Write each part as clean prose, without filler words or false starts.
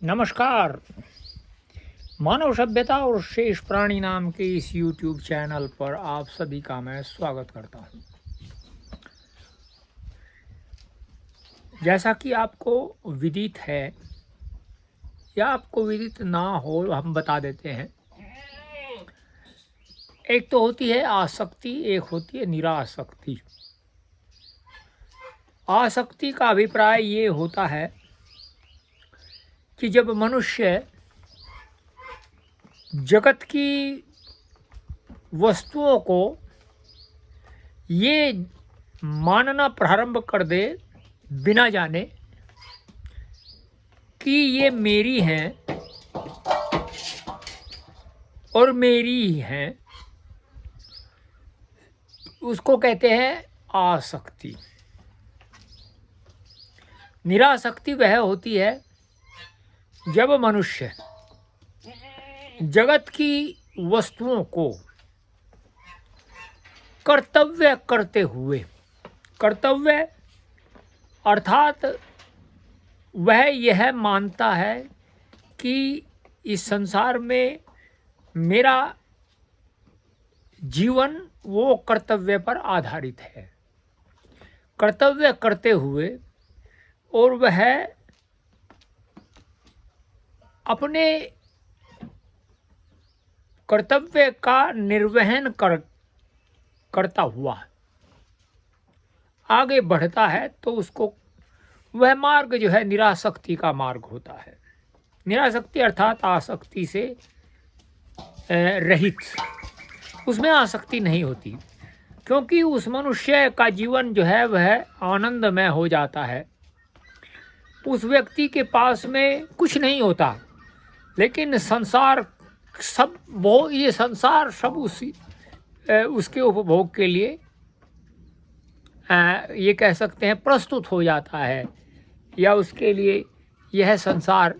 नमस्कार। मानव सभ्यता और शेष प्राणी नाम के इस YouTube चैनल पर आप सभी का मैं स्वागत करता हूं। जैसा कि आपको विदित है या आपको विदित ना हो, हम बता देते हैं। एक तो होती है आसक्ति, एक होती है निरासक्ति। आसक्ति का अभिप्राय ये होता है कि जब मनुष्य जगत की वस्तुओं को ये मानना प्रारंभ कर दे बिना जाने कि ये मेरी हैं और मेरी ही हैं, उसको कहते हैं आसक्ति। निरासक्ति वह होती है जब मनुष्य जगत की वस्तुओं को कर्तव्य करते हुए, कर्तव्य अर्थात वह यह मानता है कि इस संसार में मेरा जीवन वो कर्तव्य पर आधारित है, कर्तव्य करते हुए और वह अपने कर्तव्य का निर्वहन करता हुआ आगे बढ़ता है, तो उसको वह मार्ग जो है निरासक्ति का मार्ग होता है। निरासक्ति अर्थात आसक्ति से रहित, उसमें आसक्ति नहीं होती, क्योंकि उस मनुष्य का जीवन जो है वह आनंदमय हो जाता है। उस व्यक्ति के पास में कुछ नहीं होता, लेकिन संसार सब वो ये संसार सब उसके उपभोग के लिए ये कह सकते हैं प्रस्तुत हो जाता है, या उसके लिए यह संसार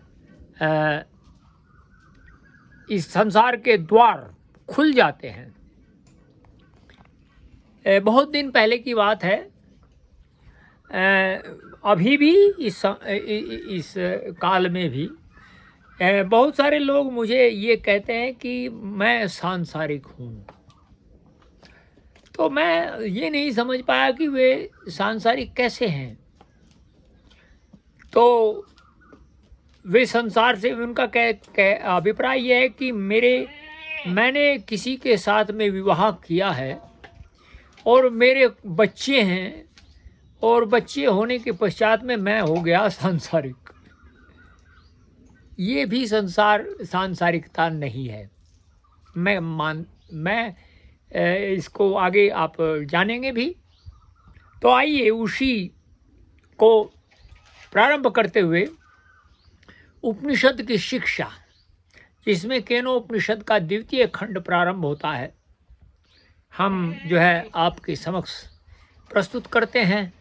इस संसार के द्वार खुल जाते हैं। बहुत दिन पहले की बात है, अभी भी इस काल में भी बहुत सारे लोग मुझे ये कहते हैं कि मैं सांसारिक हूँ। तो मैं ये नहीं समझ पाया कि वे सांसारिक कैसे हैं। तो वे संसार से उनका अभिप्राय यह है कि मैंने किसी के साथ में विवाह किया है और मेरे बच्चे हैं, और बच्चे होने के पश्चात में मैं हो गया सांसारिक। ये भी सांसारिकता नहीं है। मैं इसको आगे आप जानेंगे भी। तो आइए उसी को प्रारंभ करते हुए उपनिषद की शिक्षा, जिसमें केनोपनिषद का द्वितीय खंड प्रारंभ होता है, हम जो है आपके समक्ष प्रस्तुत करते हैं।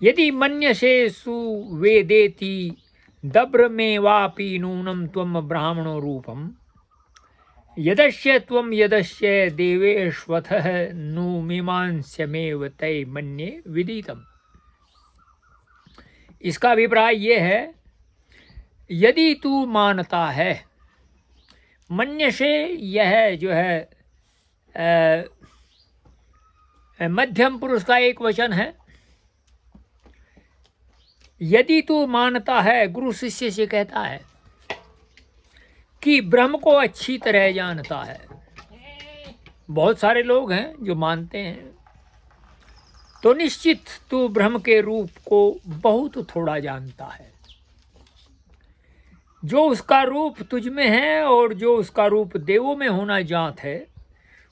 यदि मन्यसे सुवेदेति दब्र में वापि नूनम त्वम ब्राह्मणो रूपम यदस्य त्वम यदस्य देवेश्वतः नु मीमांस्यमेव तै मन्ये विदितम। इसका अभिप्राय ये है, यदि तू मानता है, मन्य से यह जो है मध्यम पुरुष का एक वचन है। यदि तू मानता है, गुरु शिष्य से कहता है कि ब्रह्म को अच्छी तरह जानता है। बहुत सारे लोग हैं जो मानते हैं, तो निश्चित तू ब्रह्म के रूप को बहुत थोड़ा जानता है। जो उसका रूप तुझ में है और जो उसका रूप देवों में होना जात है,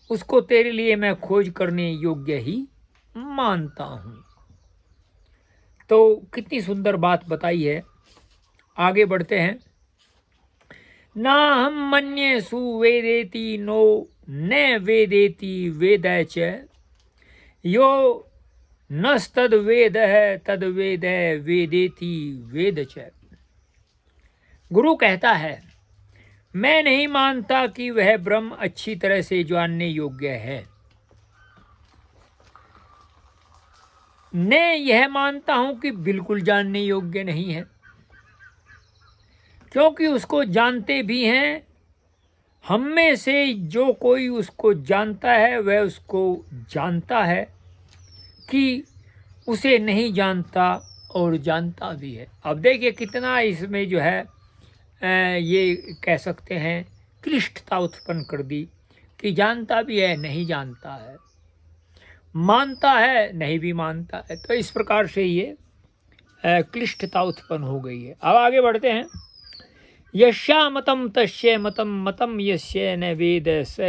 उसको तेरे लिए मैं खोज करने योग्य ही मानता हूँ। तो कितनी सुंदर बात बताई है। आगे बढ़ते हैं। ना हम मन्ये सुवेदेति नो न वेदेति वेद च यो नस्तद वेद है तद वेद वेदेति वेद च। गुरु कहता है, मैं नहीं मानता कि वह ब्रह्म अच्छी तरह से जानने योग्य है, मैं यह मानता हूं कि बिल्कुल जानने योग्य नहीं है। क्योंकि उसको जानते भी हैं। हम में से जो कोई उसको जानता है वह उसको जानता है कि उसे नहीं जानता और जानता भी है। अब देखिए कितना इसमें जो है ये कह सकते हैं क्लिष्टता उत्पन्न कर दी कि जानता भी है नहीं जानता है, मानता है नहीं भी मानता है। तो इस प्रकार से ये क्लिष्टता उत्पन्न हो गई है। अब आगे बढ़ते हैं। यस्या मतम तस्य मतम मतम यस्य न वेद स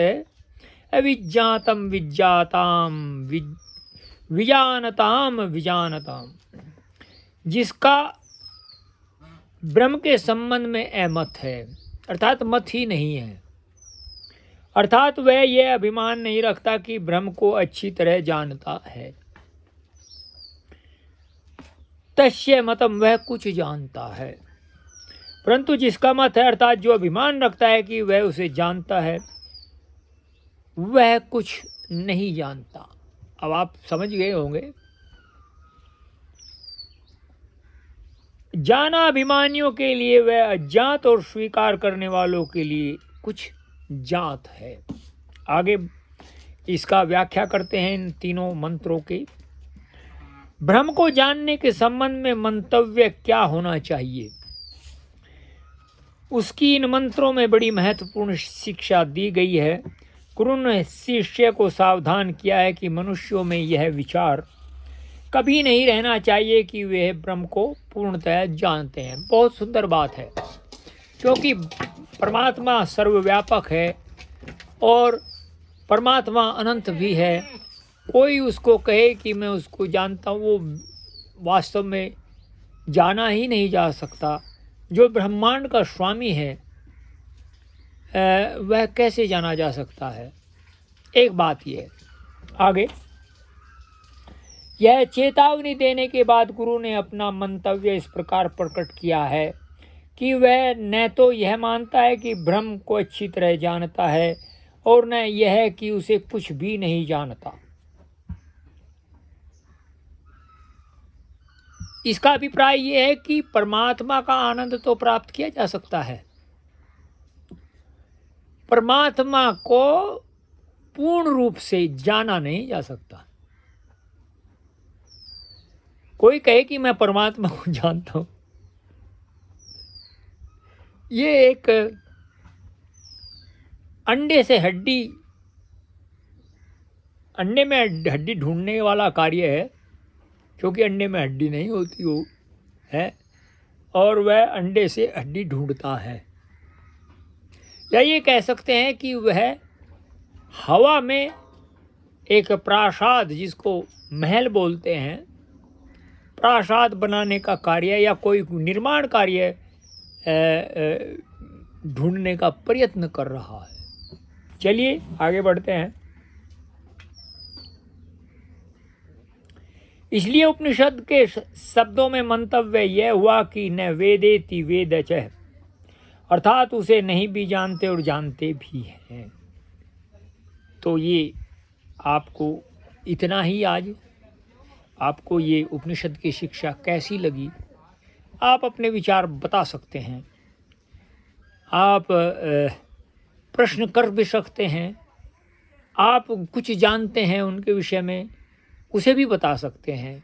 अविज्ञातम विज्ञाताम विजानताम विजानताम। जिसका ब्रह्म के संबंध में अमत है, अर्थात मत ही नहीं है, अर्थात वह यह अभिमान नहीं रखता कि ब्रह्म को अच्छी तरह जानता है। तस्य मतम, वह कुछ जानता है, परंतु जिसका मत है अर्थात जो अभिमान रखता है कि वह उसे जानता है, वह कुछ नहीं जानता। अब आप समझ गए होंगे। जाना अभिमानियों के लिए वह अज्ञात और स्वीकार करने वालों के लिए कुछ जात है। आगे इसका व्याख्या करते हैं इन तीनों मंत्रों के। ब्रह्म को जानने के संबंध में मंतव्य क्या होना चाहिए, उसकी इन मंत्रों में बड़ी महत्वपूर्ण शिक्षा दी गई है। गुरु ने शिष्य को सावधान किया है कि मनुष्यों में यह विचार कभी नहीं रहना चाहिए कि वे ब्रह्म को पूर्णतः जानते हैं। बहुत सुंदर बात है, क्योंकि परमात्मा सर्वव्यापक है और परमात्मा अनंत भी है। कोई उसको कहे कि मैं उसको जानता हूँ, वो वास्तव में जाना ही नहीं जा सकता। जो ब्रह्मांड का स्वामी है वह कैसे जाना जा सकता है। एक बात ये आगे, यह चेतावनी देने के बाद गुरु ने अपना मंतव्य इस प्रकार प्रकट किया है कि वह न तो यह मानता है कि ब्रह्म को अच्छी तरह जानता है और न यह कि उसे कुछ भी नहीं जानता। इसका अभिप्राय यह है कि परमात्मा का आनंद तो प्राप्त किया जा सकता है, परमात्मा को पूर्ण रूप से जाना नहीं जा सकता। कोई कहे कि मैं परमात्मा को जानता हूं, ये एक अंडे से हड्डी, अंडे में हड्डी ढूंढने वाला कार्य है, क्योंकि अंडे में हड्डी नहीं होती वो है, और वह अंडे से हड्डी ढूंढता है। या ये कह सकते हैं कि वह हवा में एक प्रासाद, जिसको महल बोलते हैं, प्रासाद बनाने का कार्य या कोई निर्माण कार्य ढूंढने का प्रयत्न कर रहा है। चलिए आगे बढ़ते हैं। इसलिए उपनिषद के शब्दों में मंतव्य यह हुआ कि न वेदेति वेदचः, अर्थात उसे नहीं भी जानते और जानते भी हैं। तो ये आपको इतना ही आज आपको ये उपनिषद की शिक्षा कैसी लगी, आप अपने विचार बता सकते हैं। आप प्रश्न कर भी सकते हैं। आप कुछ जानते हैं उनके विषय में, उसे भी बता सकते हैं।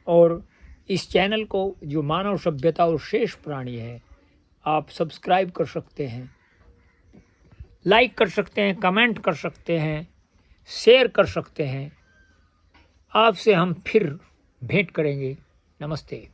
और इस चैनल को, जो मानव सभ्यता और शेष प्राणी है, आप सब्सक्राइब कर सकते हैं, लाइक कर सकते हैं, कमेंट कर सकते हैं, शेयर कर सकते हैं। आपसे हम फिर भेंट करेंगे। नमस्ते।